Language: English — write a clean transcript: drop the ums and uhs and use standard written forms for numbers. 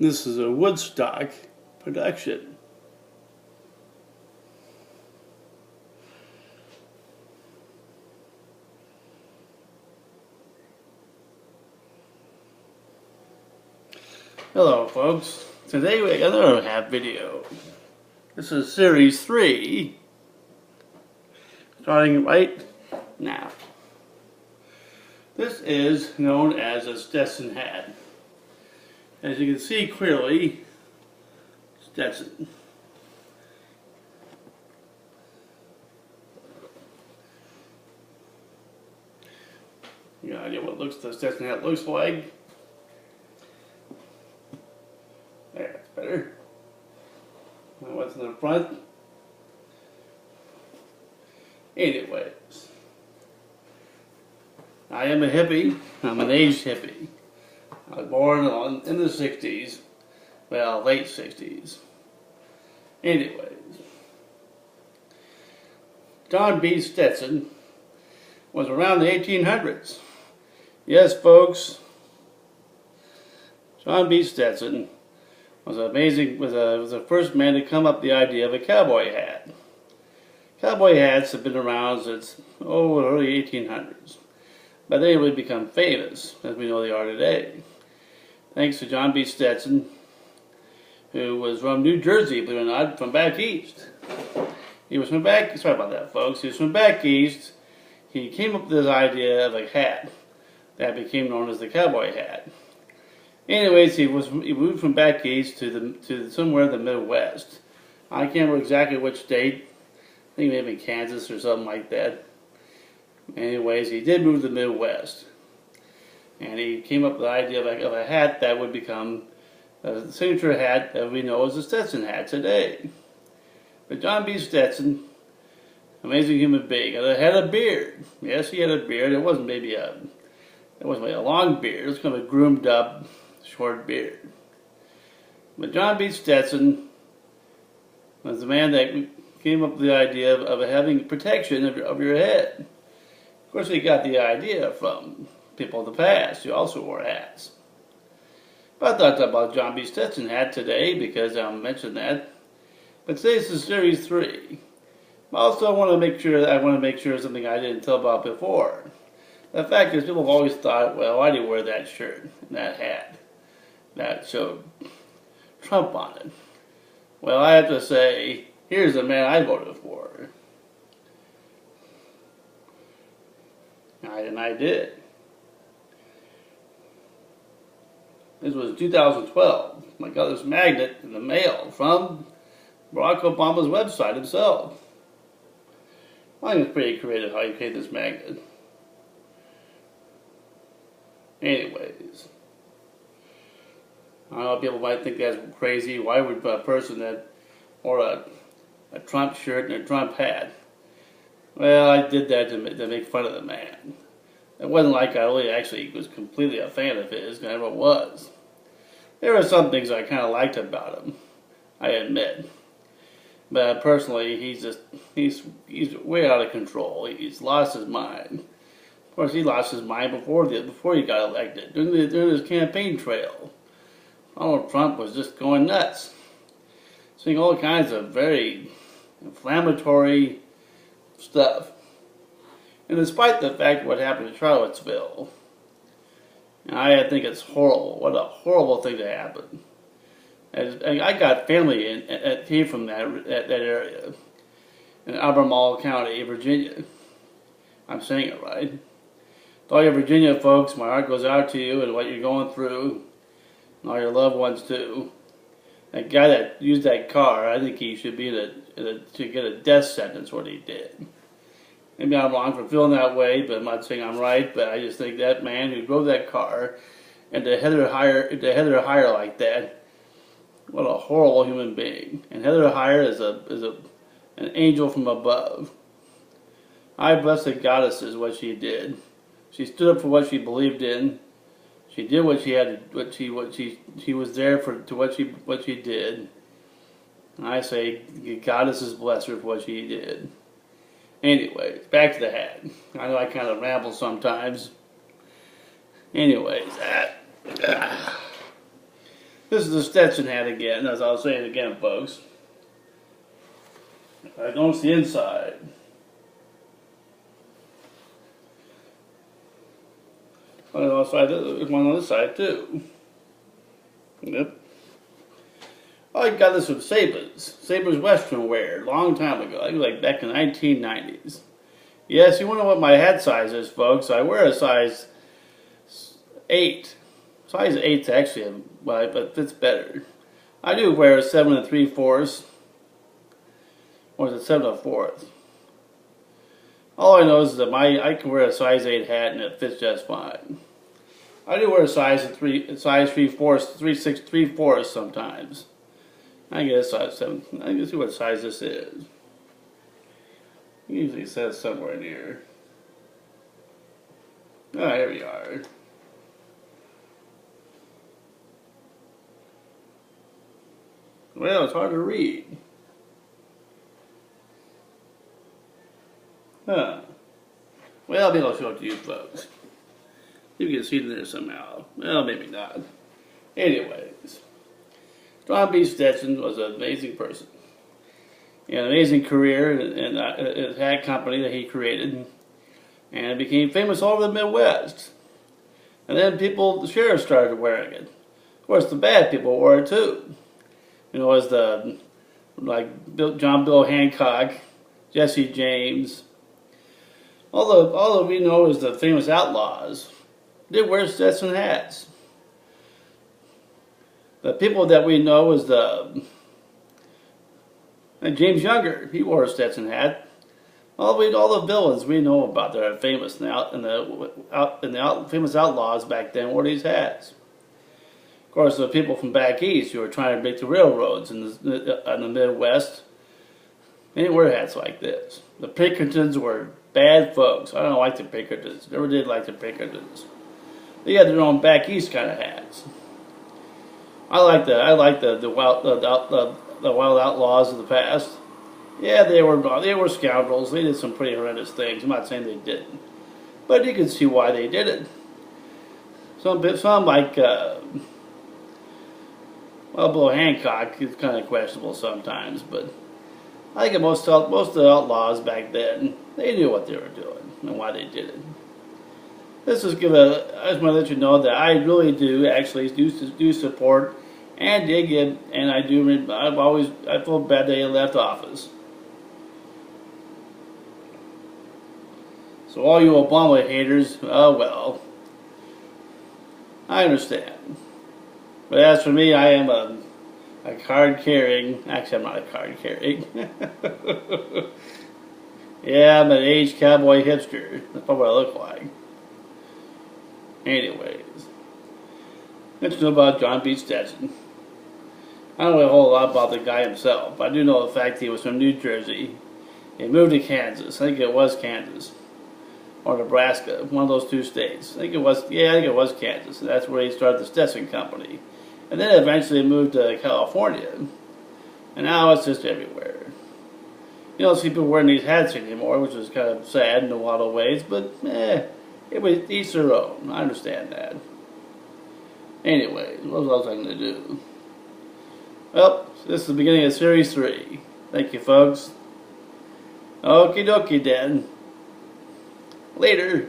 This is a Woodstock production. Hello folks, today we got another half video. This is series 3, starting right now. This is known as a Stetson hat. As you can see clearly, Stetson. You got an idea what the Stetson hat looks like? There, that's better. Now what's in the front? Anyways, I am a hippie. I'm an aged hippie. I was born in the 60s. Well, late 60s. Anyways, John B. Stetson was around the 1800s. Yes, folks, John B. Stetson was amazing. Was the first man to come up with the idea of a cowboy hat. Cowboy hats have been around since early 1800s, but they really become famous as we know they are today. Thanks to John B. Stetson, who was from New Jersey, believe it or not, from back east. He was from back. Sorry about that, folks. He was from back east. He came up with this idea of a hat that became known as the cowboy hat. Anyways, he moved from back east to somewhere in the Midwest. I can't remember exactly which state. I think maybe Kansas or something like that. Anyways, he did move to the Midwest. And he came up with the idea of a hat that would become a signature hat that we know as the Stetson hat today. But John B. Stetson, amazing human being, had a beard. Yes, he had a beard. It wasn't maybe a long beard. It was kind of a groomed up, short beard. But John B. Stetson was the man that came up with the idea of having protection of your head. Of course, he got the idea from people of the past who also wore hats. But I thought about John B. Stetson hat today because I'll mention that. But today's is series 3. I also want to make sure something I didn't tell about before. The fact is, people have always thought, well, why do you wear that shirt and that hat that showed Trump on it? Well, I have to say, here's the man I voted for. And I did. This was 2012. I got this magnet in the mail from Barack Obama's website himself. I think it's pretty creative how he created this magnet. Anyways, I know people might think that's crazy. Why would a person that wore a Trump shirt and a Trump hat? Well, I did that to make fun of the man. It wasn't like I really actually was completely a fan of his. I never was. There were some things I kind of liked about him, I admit. But personally, he's way out of control. He's lost his mind. Of course, he lost his mind before he got elected. During his campaign trail, Donald Trump was just going nuts, saying all kinds of very inflammatory stuff. And despite the fact of what happened in Charlottesville, I think it's horrible. What a horrible thing to happen. And I got family that came from that area in Albemarle County, Virginia. I'm saying it right. To all your Virginia folks, my heart goes out to you and what you're going through, and all your loved ones too. That guy that used that car, I think he should be to get a death sentence. What he did. Maybe I'm wrong for feeling that way, but I'm not saying I'm right. But I just think that man who drove that car and to Heather Haereid like that, what a horrible human being. And Heather Haereid is an angel from above. I bless the goddess is what she did. She stood up for what she believed in. She did what she had to. She was there to what she did. And I say, goddesses bless her for what she did. Anyways, back to the hat. I know I kind of ramble sometimes. Anyways, This is the Stetson hat again, as I'll say it again, folks. I don't see inside. On the other side, there's one on this side too. Yep. I got this from Sabres Western Wear, long time ago. I think like back in the 1990s. Yes, you wonder what my hat size is, folks. I wear a size 8. Size 8's actually, but it fits better. I do wear a 7 3/4, or is it 7 1/4? All I know is that I can wear a size 8 hat and it fits just fine. I do wear a size 3/4, 3/4 sometimes. I get a size 7. I can see what size this is. It usually says somewhere in here. Ah, here we are. Well, it's hard to read. Huh. Well, maybe I'll show it to you folks. You can see it in there somehow. Well, maybe not. Anyways, John B. Stetson was an amazing person. He had an amazing career in his hat company that he created, and became famous all over the Midwest. And then the sheriffs started wearing it. Of course, the bad people wore it too. You know, as John Bill Hancock, Jesse James. All that we know is the famous Outlaws. They wear Stetson hats. The people that we know is James Younger. He wore a Stetson hat. All the villains we know about that are famous now, and the famous Outlaws back then wore these hats. Of course, the people from back east who were trying to make the railroads in the Midwest, they didn't wear hats like this. The Pinkertons were bad folks. I don't like the Pinkertons. Never did like the Pinkertons. They had their own back east kind of hats. I like the wild outlaws of the past. Yeah, they were scoundrels. They did some pretty horrendous things. I'm not saying they didn't, but you can see why they did it. Some like Bill Hancock is kind of questionable sometimes, but I think most of the outlaws back then, they knew what they were doing and why they did it. I just want to let you know that I really do actually do support and dig it, and I feel bad that he left office. So all you Obama haters, oh well, I understand. But as for me, I am a card-carrying, actually I'm not a card-carrying. Yeah, I'm an aged cowboy hipster. That's probably what I look like. Anyways, let's know about John B. Stetson. I don't know a whole lot about the guy himself. I do know the fact he was from New Jersey. He moved to Kansas. I think it was Kansas. Or Nebraska. One of those two states. I think it was Kansas. That's where he started the Stetson Company. And then eventually moved to California. And now it's just everywhere. You don't see people wearing these hats anymore, which is kind of sad in a lot of ways. But, it was each their own. I understand that. Anyways, what else I going to do? Well, this is the beginning of Series 3. Thank you, folks. Okie dokie, then. Later.